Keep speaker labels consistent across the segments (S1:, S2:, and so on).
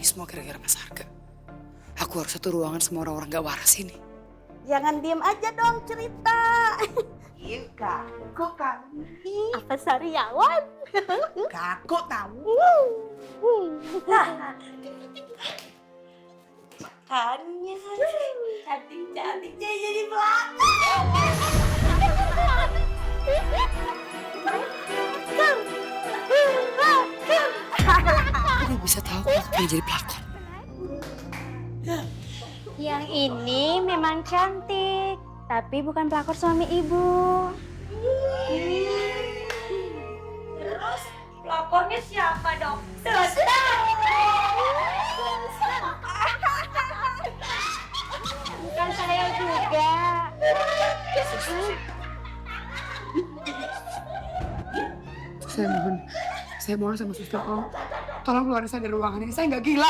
S1: semua gara-gara Mas Arga. Aku harus satu ruangan sama orang-orang gak waras ini.
S2: Jangan diem aja dong cerita.
S3: Iya kak kami.
S2: Apa Sariawan?
S3: Kakak tahu.
S2: Makanya cantik-cantiknya jadi pelakon.
S1: Aku gak bisa tahu kalau aku pengen jadi pelakon.
S4: Yang ini memang cantik, tapi bukan pelakor suami ibu.
S2: Terus pelakornya siapa dong?
S4: Bukan saya juga.
S1: Saya mohon sama suster om. Tolong keluarin saya dari ruangan ini, saya gak gila.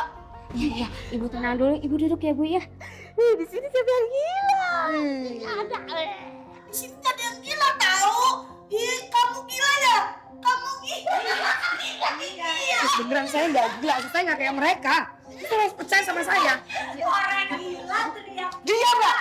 S4: Iya, ibu tenang dulu. Ibu duduk ya, Bu ya.
S2: Di sini siapa yang gila? Ada. Di sini ada yang gila tahu? Kamu gila ya? Kamu gila.
S1: Sus, beneran saya gak gila, sus, saya gak kayak mereka. Saya harus percaya sama saya.
S2: Orang gila teriak.
S1: Dia gak?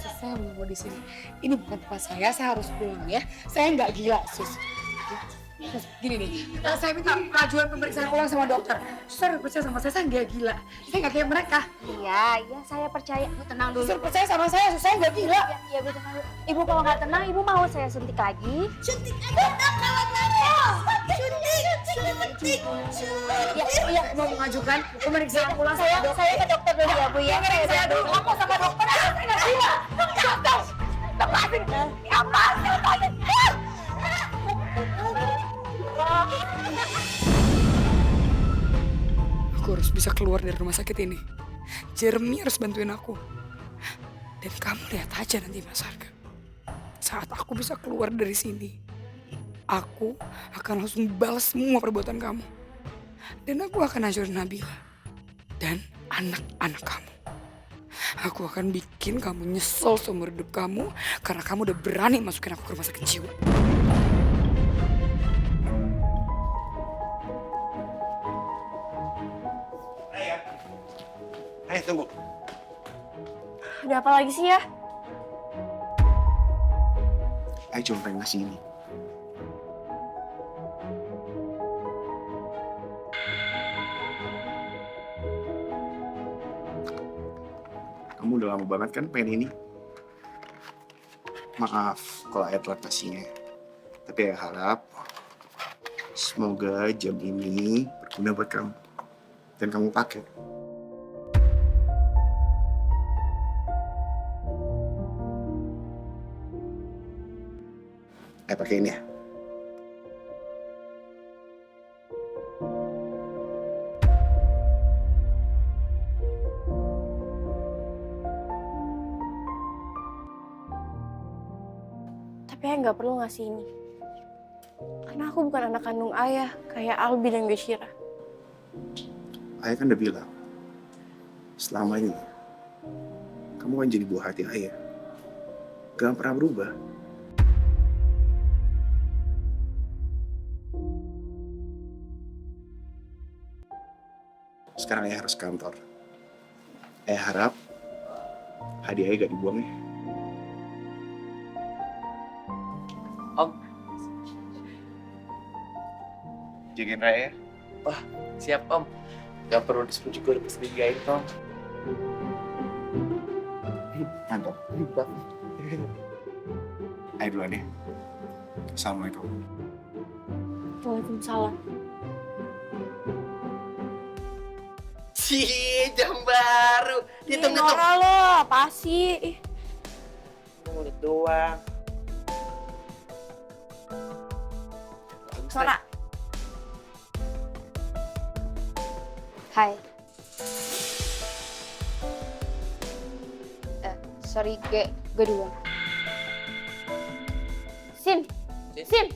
S1: Sus, saya mau di sini. Ini bukan tempat saya harus pulang ya. Saya nggak gila, sus. Sus, gini nih, saya minta pengajuan pemeriksaan ulang sama dokter. Sus harus percaya sama saya nggak gila. Saya nggak kayak mereka.
S4: Iya, saya percaya. Bu tenang dulu.
S1: Sus percaya sama saya nggak gila.
S4: Iya, Bu tenang dulu. Ibu kalau nggak tenang, Ibu mau saya suntik lagi?
S2: Suntik aja dong kalau nanya. Suntik.
S1: Iya, mau mengajukan pemeriksaan ulang
S4: Saya ke dokter dulu ya, Bu ya.
S1: Saya dulu ngomong sama dokter, saya nggak gila. Dokter, lepasin. Apaan sih, lepasin. Aku harus bisa keluar dari rumah sakit ini. Jeremy harus bantuin aku. Dan kamu lihat aja nanti Mas Arga. Saat aku bisa keluar dari sini, aku akan langsung balas semua perbuatan kamu. Dan aku akan hancurin Nabila. Dan anak-anak kamu. Aku akan bikin kamu nyesel seumur hidup kamu karena kamu udah berani masukin aku ke rumah sakit jiwa.
S5: Ayo tunggu.
S4: Ada apa lagi sih ya?
S5: Ayo cuma pengen ngasih ini. Kamu udah lama banget kan pengen ini? Maaf kalau ayah telat ngasihnya. Tapi ayah harap semoga jam ini berguna buat kamu. Dan kamu pakai. Ayah pakein ya.
S6: Tapi ayah nggak perlu ngasih ini. Karena aku bukan anak kandung ayah, kayak Albi dan Geshira.
S5: Ayah kan udah bilang, selama ini kamu kan jadi buah hati ayah. Gak pernah berubah. Sekarang ayah harus ke kantor. Ayah harap hadiah ayah gak dibuang ya.
S7: Om,
S5: Jagain Raya ya.
S7: siap Om. Gak perlu disebut juga udah pasti digain Om.
S5: Mantap. Ayo duluan ya. Assalamualaikum.
S6: Waalaikumsalam.
S7: Cih, jam baru. Dihitung-hitung.
S6: Nora lo, apa sih?
S7: Mulut doang.
S6: Nora.
S4: Hai. Sorry, gue duluan. Sin.
S7: Sin.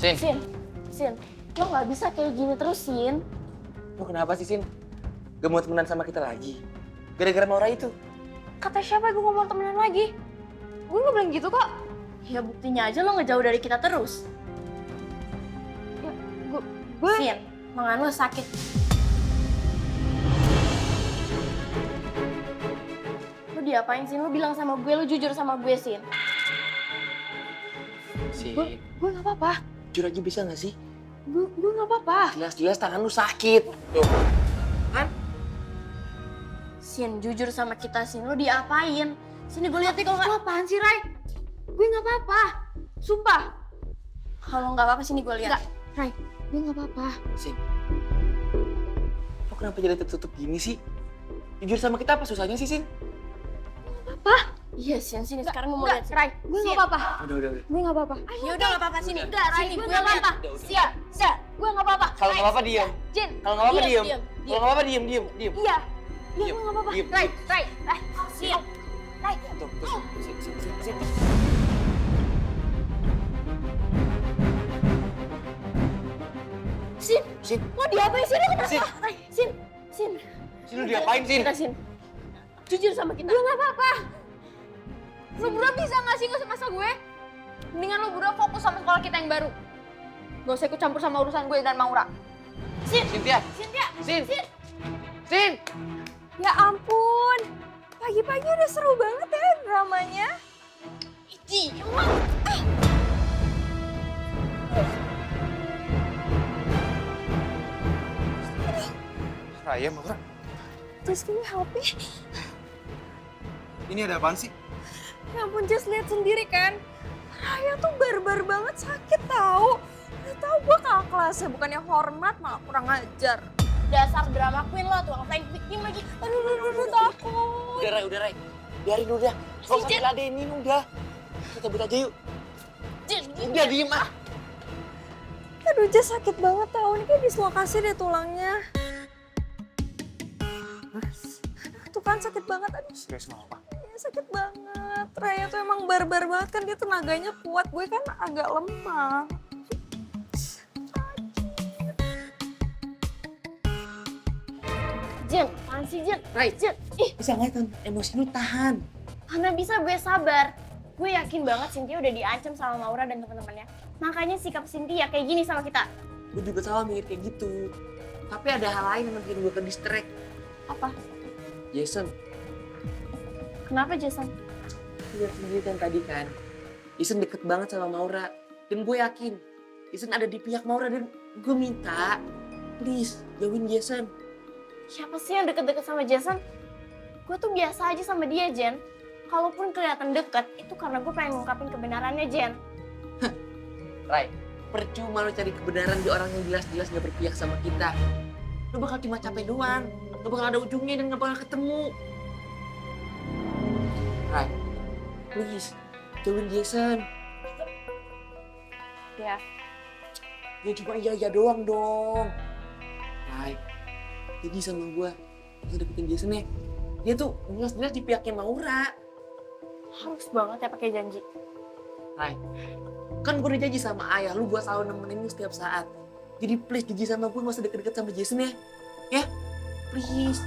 S7: Sin,
S6: Sin, lo nggak bisa kayak gini terus, Sin.
S7: lu kenapa sih Sin? Gak mau temenan sama kita lagi. Gara-gara Maura itu.
S6: Kata siapa gue ngomong temenan lagi? Gue nggak bilang gitu kok.
S2: Ya buktinya aja lo ngejauh dari kita terus.
S6: Ya, gue
S2: Sin, mangan lo sakit. Lo diapain Sin? Lo bilang sama gue, lo jujur sama gue Sin.
S7: Sin,
S6: gue nggak apa-apa.
S7: jujur aja bisa gak sih?
S6: Gue nggak apa-apa.
S7: Jelas-jelas tangan lu sakit. Tuh. Kan?
S2: Sin, jujur sama kita Sin, lo diapain? Sini gue lihat nih kalau nggak.
S6: Lo apaan sih, Rai? Gue nggak apa-apa. Sumpah.
S2: Kalau nggak apa-apa sini gue lihat.
S6: Nggak, Rai. Gue nggak apa-apa.
S7: Sin. Lo kenapa jadi tertutup gini sih? Jujur sama kita apa susahnya sih, Sin?
S2: Iya Sin, sini sekarang gue mau
S6: Nggak,
S2: lihat Sin.
S6: Rai. Gue nggak apa-apa.
S7: Udah.
S6: Gue nggak apa-apa.
S2: Ya udah nggak apa-apa sini.
S6: Udah, Rai.
S2: Sini
S6: Gue
S2: gue
S6: nggak
S2: lihat.
S6: apa-apa.
S7: Udah.
S6: Siap. Gue nggak apa-apa.
S7: Kalau nggak apa-apa diam.
S6: Jin.
S7: Kalau nggak apa-apa
S2: Diam,
S7: diam.
S2: diam,
S7: Kalau nggak apa-apa diam.
S6: Iya. Iya,
S7: Diam,
S6: gue nggak apa-apa.
S7: diam,
S6: Rai.
S2: Sin.
S6: Rai.
S7: Tuh, Sin.
S6: Sin.
S7: Sin.
S6: Lo diapain sih? Lo kenapa?
S7: Sin.
S6: Rai. Sin. Sin.
S7: Sin, lu diapain, Sin?
S2: Kita Sin. Jujur sama kita.
S6: Gue nggak apa-apa. Lo berdua bisa nggak sih nggak usah masa gue? Mendingan lo berdua fokus sama sekolah kita yang baru. Gak usah ikut campur sama urusan gue dan Maura.
S7: Cynthia.
S6: Cynthia.
S7: Sin. Sin.
S6: Ya ampun. Pagi-pagi udah seru banget ya dramanya.
S2: Iji, emang.
S5: Raya, Maura.
S6: Just can you help me?
S5: Ini ada apaan sih?
S6: Ya ampun, Just lihat sendiri kan. Raya tuh barbar banget, sakit tau. Udah tau gue kakak kelasnya, bukannya hormat malah kurang ajar.
S2: Dasar drama queen lo, tuh playing victim lagi.
S6: Aduh, takut.
S7: Udah, Rai. Biarin udah. Gak usah diladenin udah. Kita cabut aja yuk. Udah diem ah.
S6: Aduh, Just sakit banget tau. Ini kayak dislokasi deh tulangnya. Tuh kan sakit banget. Aduh,
S5: Serius nggak apa?
S6: iya, sakit banget. Raya tuh emang barbar banget kan, dia tenaganya kuat. Gue kan agak lemah.
S2: Jin, apaan sih Jin?
S7: Rai.
S2: Jin, ih,
S7: Bisa nggak kan? Emosi lu tahan.
S2: mana bisa gue sabar. Gue yakin banget Cynthia udah diancam sama Maura dan teman-temannya. Makanya sikap Cynthia kayak gini sama kita.
S7: Gue juga salah mikir kayak gitu. Tapi ada hal lain yang bikin gue ke distract.
S2: Apa?
S7: Jason,
S2: Kenapa Jason?
S7: lihat sendiri kan tadi kan. Jason deket banget sama Maura. Dan gue yakin Jason ada di pihak Maura dan gue minta, please jauhin Jason.
S2: Siapa sih yang deket-deket sama Jason? Gue tuh biasa aja sama dia, Jen. Kalaupun kelihatan deket, itu karena gue pengen ngungkapin kebenarannya, Jen.
S7: Rai, percuma lo cari kebenaran di orang yang jelas-jelas gak berpihak sama kita. Lo bakal cuma capek doang. Lo bakal ada ujungnya dan gak bakal ketemu. Rai, please, jauhin Jason.
S6: Ya.
S7: Ya cuma iya doang dong. Rai, jadi sama gue, lo deketin Jason ya. Dia tuh jelas-jelas di pihaknya Maura.
S2: Harus banget ya pakai janji.
S7: Rai, kan gue udah janji sama ayah lu buat selalu nemenin lu setiap saat. Jadi please janji sama gue gak usah deket-deket sama Jason ya. Ya, please.